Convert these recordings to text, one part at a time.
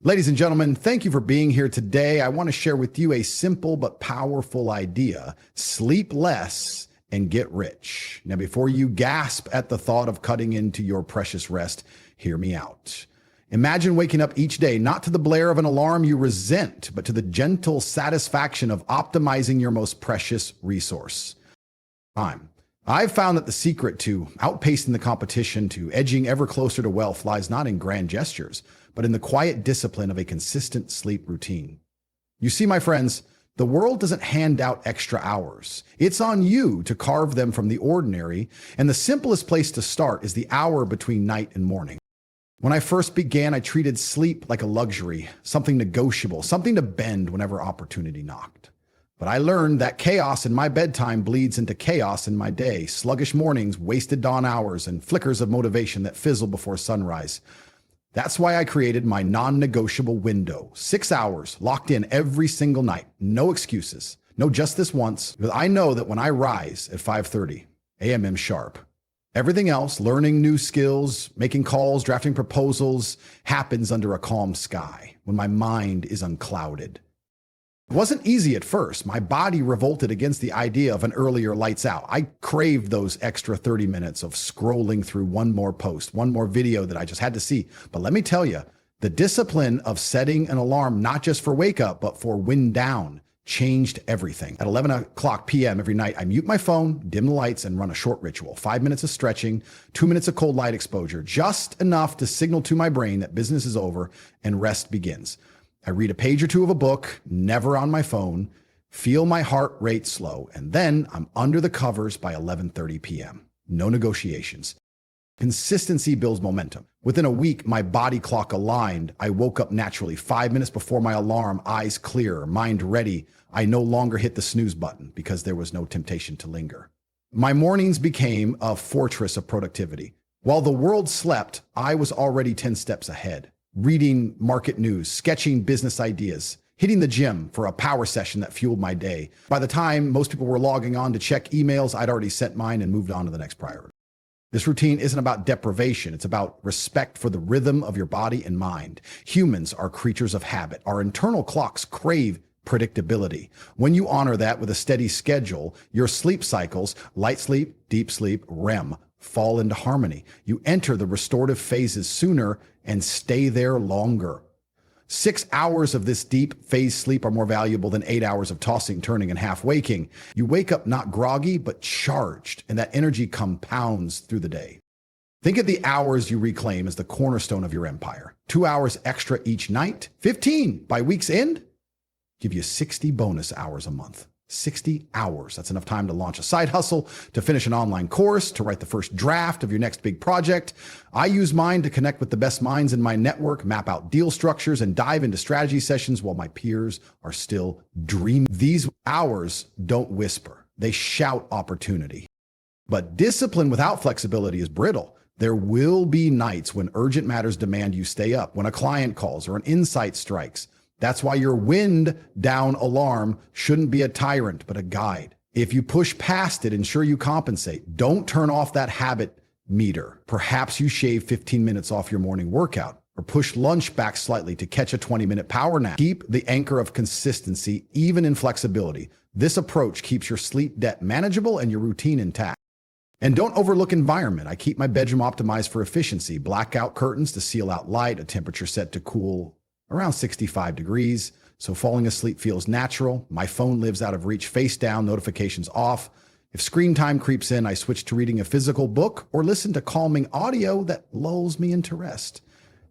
Ladies and gentlemen, thank you for being here today. I want to share with you a simple but powerful idea. Sleep less and get rich. Now, before you gasp at the thought of cutting into your precious rest, hear me out. Imagine waking up each day not to the blare of an alarm you resent, but to the gentle satisfaction of optimizing your most precious resource, time. I've found that the secret to outpacing the competition, to edging ever closer to wealth, lies not in grand gestures, but in the quiet discipline of a consistent sleep routine. You see, my friends, the world doesn't hand out extra hours. It's on you to carve them from the ordinary, and the simplest place to start is the hour between night and morning. When I first began, I treated sleep like a luxury, something negotiable, something to bend whenever opportunity knocked. But I learned that chaos in my bedtime bleeds into chaos in my day, sluggish mornings, wasted dawn hours, and flickers of motivation that fizzle before sunrise. That's why I created my non-negotiable window, 6 hours, locked in every single night. No excuses. No, just this once, because I know that when I rise at 5:30 a.m. sharp, everything else, learning new skills, making calls, drafting proposals, happens under a calm sky, when my mind is unclouded. It wasn't easy at first. My body revolted against the idea of an earlier lights out. I craved those extra 30 minutes of scrolling through one more post, one more video that I just had to see. But let me tell you, the discipline of setting an alarm, not just for wake up, but for wind down, changed everything. At 11 o'clock p.m. every night, I mute my phone, dim the lights, and run a short ritual. 5 minutes of stretching, 2 minutes of cold light exposure, just enough to signal to my brain that business is over and rest begins. I read a page or two of a book, never on my phone, feel my heart rate slow, and then I'm under the covers by 11:30 p.m. No negotiations. Consistency builds momentum. Within a week, my body clock aligned. I woke up naturally, 5 minutes before my alarm, eyes clear, mind ready. I no longer hit the snooze button because there was no temptation to linger. My mornings became a fortress of productivity. While the world slept, I was already 10 steps ahead. Reading market news, sketching business ideas, hitting the gym for a power session that fueled my day. By the time most people were logging on to check emails, I'd already sent mine and moved on to the next priority. This routine isn't about deprivation. It's about respect for the rhythm of your body and mind. Humans are creatures of habit. Our internal clocks crave predictability. When you honor that with a steady schedule, your sleep cycles, light sleep, deep sleep, REM, fall into harmony. You enter the restorative phases sooner and stay there longer. 6 hours of this deep phase sleep are more valuable than 8 hours of tossing, turning, and half waking. You wake up not groggy, but charged, and that energy compounds through the day. Think of the hours you reclaim as the cornerstone of your empire. 2 hours extra each night, 15 by week's end, give you 60 bonus hours a month. 60 hours. That's enough time to launch a side hustle, to finish an online course, to write the first draft of your next big project. I use mine to connect with the best minds in my network, map out deal structures, and dive into strategy sessions while my peers are still dreaming. These hours don't whisper. They shout opportunity. But discipline without flexibility is brittle. There will be nights when urgent matters demand you stay up, when a client calls or an insight strikes. That's why your wind down alarm shouldn't be a tyrant, but a guide. If you push past it, ensure you compensate. Don't turn off that habit meter. Perhaps you shave 15 minutes off your morning workout, or push lunch back slightly to catch a 20-minute power nap. Keep the anchor of consistency, even in flexibility. This approach keeps your sleep debt manageable and your routine intact. And don't overlook environment. I keep my bedroom optimized for efficiency. Blackout curtains to seal out light, a temperature set to cool around 65 degrees, so falling asleep feels natural. My phone lives out of reach, face down, notifications off. If screen time creeps in, I switch to reading a physical book or listen to calming audio that lulls me into rest.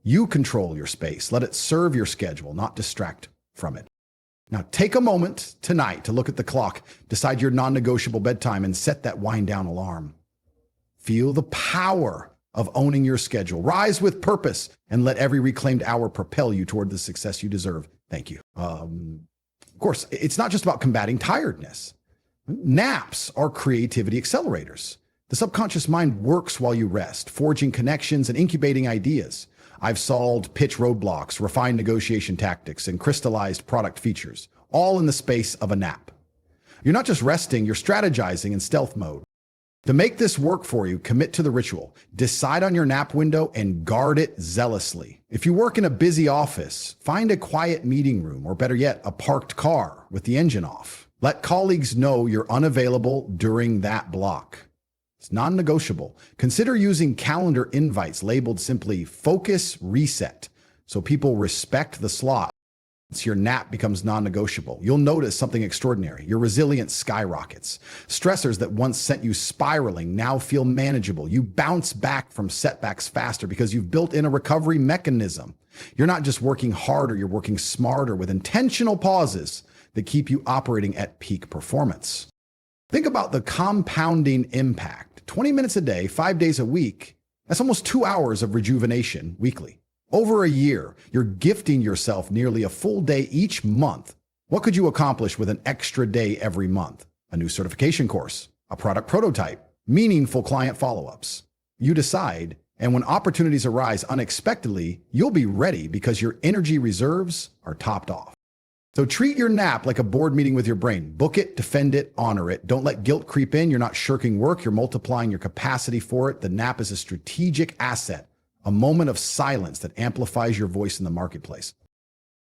You control your space. Let it serve your schedule, not distract from it. Now, take a moment tonight to look at the clock, decide your non-negotiable bedtime, and set that wind down alarm. Feel the power of owning your schedule. Rise with purpose and let every reclaimed hour propel you toward the success you deserve. Thank you. Of course, it's not just about combating tiredness. Naps are creativity accelerators. The subconscious mind works while you rest, forging connections and incubating ideas. I've solved pitch roadblocks, refined negotiation tactics, and crystallized product features, all in the space of a nap. You're not just resting, you're strategizing in stealth mode. To make this work for you, commit to the ritual. Decide on your nap window and guard it zealously. If you work in a busy office, find a quiet meeting room, or better yet, a parked car with the engine off. Let colleagues know you're unavailable during that block. It's non-negotiable. Consider using calendar invites labeled simply "Focus Reset" so people respect the slot. Your nap becomes non-negotiable. You'll notice something extraordinary. Your resilience skyrockets. Stressors that once sent you spiraling now feel manageable. You bounce back from setbacks faster because you've built in a recovery mechanism. You're not just working harder, you're working smarter with intentional pauses that keep you operating at peak performance. Think about the compounding impact. 20 minutes a day, 5 days a week, that's almost 2 hours of rejuvenation weekly. Over a year, you're gifting yourself nearly a full day each month. What could you accomplish with an extra day every month? A new certification course, a product prototype, meaningful client follow-ups. You decide, and when opportunities arise unexpectedly, you'll be ready because your energy reserves are topped off. So treat your nap like a board meeting with your brain. Book it, defend it, honor it. Don't let guilt creep in. You're not shirking work. You're multiplying your capacity for it. The nap is a strategic asset. A moment of silence that amplifies your voice in the marketplace.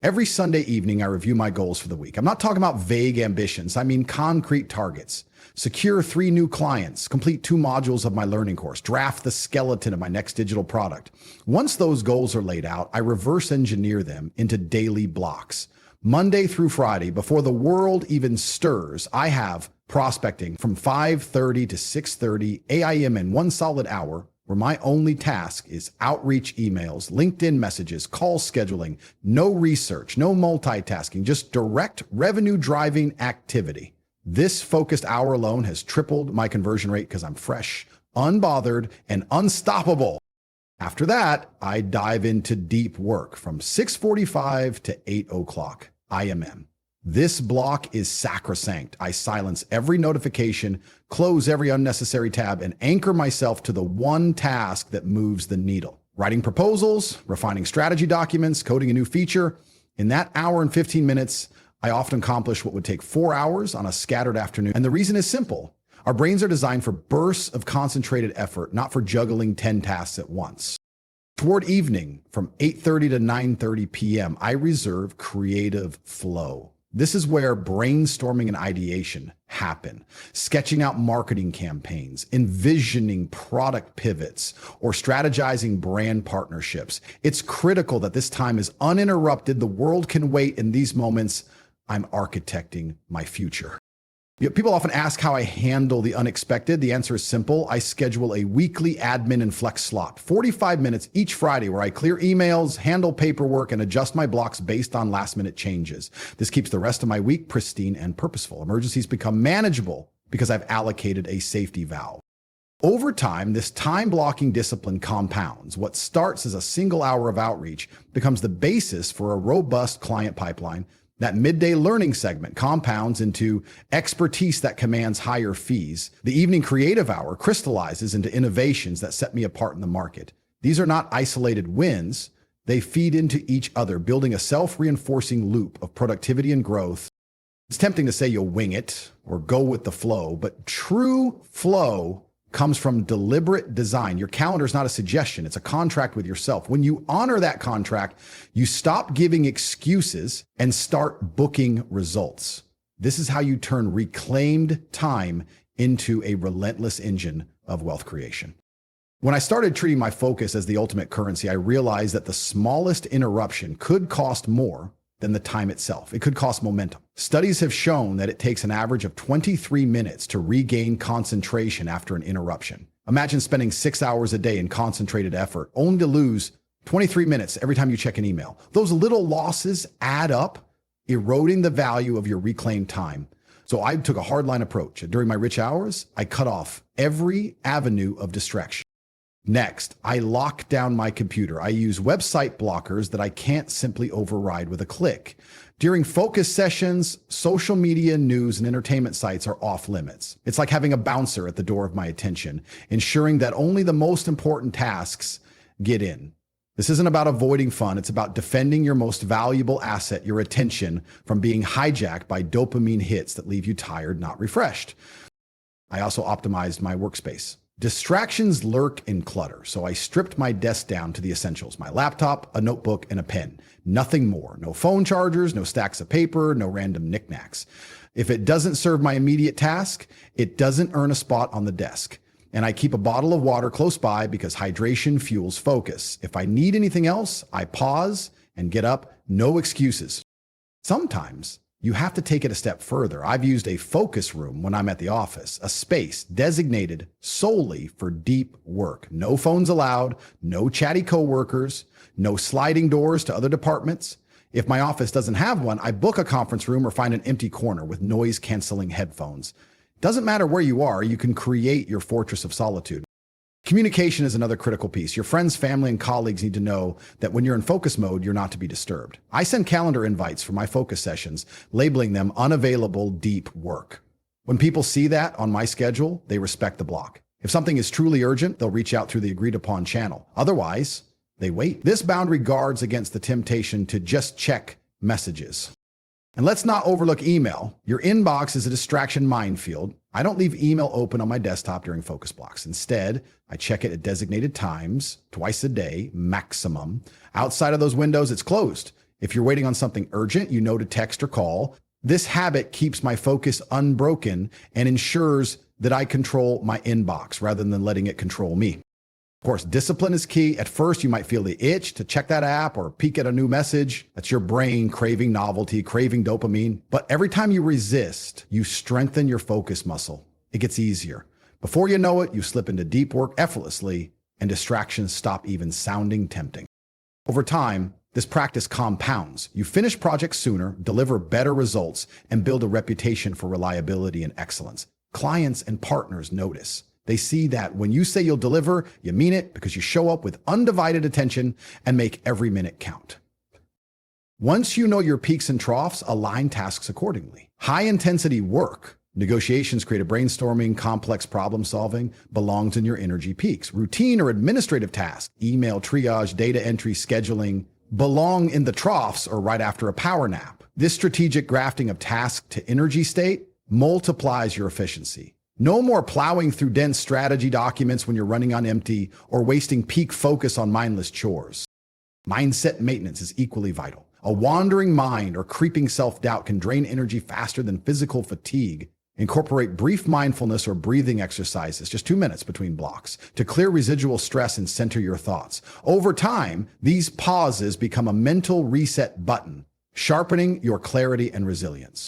Every Sunday evening, I review my goals for the week. I'm not talking about vague ambitions. I mean concrete targets. Secure 3 new clients, complete 2 modules of my learning course, draft the skeleton of my next digital product. Once those goals are laid out, I reverse engineer them into daily blocks. Monday through Friday, before the world even stirs, I have prospecting from 5:30 to 6:30 a.m. in 1 solid hour, where my only task is outreach emails, LinkedIn messages, call scheduling, no research, no multitasking, just direct revenue-driving activity. This focused hour alone has tripled my conversion rate because I'm fresh, unbothered, and unstoppable. After that, I dive into deep work from 6:45 to 8 o'clock IMM. This block is sacrosanct. I silence every notification, close every unnecessary tab, and anchor myself to the one task that moves the needle. Writing proposals, refining strategy documents, coding a new feature. In that hour and 15 minutes, I often accomplish what would take 4 hours on a scattered afternoon. And the reason is simple. Our brains are designed for bursts of concentrated effort, not for juggling 10 tasks at once. Toward evening, from 8:30 to 9:30 p.m., I reserve creative flow. This is where brainstorming and ideation happen. Sketching out marketing campaigns, envisioning product pivots, or strategizing brand partnerships. It's critical that this time is uninterrupted. The world can wait. In these moments, I'm architecting my future. People often ask how I handle the unexpected. The answer is simple. I schedule a weekly admin and flex slot, 45 minutes each Friday, where I clear emails, handle paperwork, and adjust my blocks based on last-minute changes. This keeps the rest of my week pristine and purposeful. Emergencies become manageable because I've allocated a safety valve. Over time, this time-blocking discipline compounds. What starts as a single hour of outreach becomes the basis for a robust client pipeline. That midday learning segment compounds into expertise that commands higher fees. The evening creative hour crystallizes into innovations that set me apart in the market. These are not isolated wins. They feed into each other, building a self-reinforcing loop of productivity and growth. It's tempting to say you'll wing it or go with the flow, but true flow comes from deliberate design. Your calendar is not a suggestion. It's a contract with yourself. When you honor that contract, you stop giving excuses and start booking results. This is how you turn reclaimed time into a relentless engine of wealth creation. When I started treating my focus as the ultimate currency, I realized that the smallest interruption could cost more than the time itself. It could cost momentum. Studies have shown that it takes an average of 23 minutes to regain concentration after an interruption. Imagine spending 6 hours a day in concentrated effort, only to lose 23 minutes every time you check an email. Those little losses add up, eroding the value of your reclaimed time. So I took a hardline approach. During my rich hours, I cut off every avenue of distraction. Next, I lock down my computer. I use website blockers that I can't simply override with a click. During focus sessions, social media, news, and entertainment sites are off limits. It's like having a bouncer at the door of my attention, ensuring that only the most important tasks get in. This isn't about avoiding fun. It's about defending your most valuable asset, your attention, from being hijacked by dopamine hits that leave you tired, not refreshed. I also optimized my workspace. Distractions lurk in clutter, so I stripped my desk down to the essentials: my laptop, a notebook, and a pen. Nothing more. No phone chargers, no stacks of paper, no random knickknacks. If it doesn't serve my immediate task, it doesn't earn a spot on the desk. And I keep a bottle of water close by because hydration fuels focus. If I need anything else, I pause and get up. No excuses. Sometimes you have to take it a step further. I've used a focus room when I'm at the office, a space designated solely for deep work. No phones allowed, no chatty coworkers, no sliding doors to other departments. If my office doesn't have one, I book a conference room or find an empty corner with noise-canceling headphones. Doesn't matter where you are, you can create your fortress of solitude. Communication is another critical piece. Your friends, family, and colleagues need to know that when you're in focus mode, you're not to be disturbed. I send calendar invites for my focus sessions, labeling them unavailable deep work. When people see that on my schedule, they respect the block. If something is truly urgent, they'll reach out through the agreed upon channel. Otherwise, they wait. This boundary guards against the temptation to just check messages. And let's not overlook email. Your inbox is a distraction minefield. I don't leave email open on my desktop during focus blocks. Instead, I check it at designated times, twice a day, maximum. Outside of those windows, it's closed. If you're waiting on something urgent, you know to text or call. This habit keeps my focus unbroken and ensures that I control my inbox rather than letting it control me. Of course, discipline is key. At first, you might feel the itch to check that app or peek at a new message. That's your brain craving novelty, craving dopamine. But every time you resist, you strengthen your focus muscle. It gets easier. Before you know it, you slip into deep work effortlessly, and distractions stop even sounding tempting. Over time, this practice compounds. You finish projects sooner, deliver better results, and build a reputation for reliability and excellence. Clients and partners notice. They see that when you say you'll deliver, you mean it because you show up with undivided attention and make every minute count. Once you know your peaks and troughs, align tasks accordingly. High-intensity work, negotiations, creative brainstorming, complex problem solving, belongs in your energy peaks. Routine or administrative tasks, email triage, data entry, scheduling, belong in the troughs or right after a power nap. This strategic grafting of task to energy state multiplies your efficiency. No more plowing through dense strategy documents when you're running on empty or wasting peak focus on mindless chores. Mindset maintenance is equally vital. A wandering mind or creeping self-doubt can drain energy faster than physical fatigue. Incorporate brief mindfulness or breathing exercises, just 2 minutes between blocks, to clear residual stress and center your thoughts. Over time, these pauses become a mental reset button, sharpening your clarity and resilience.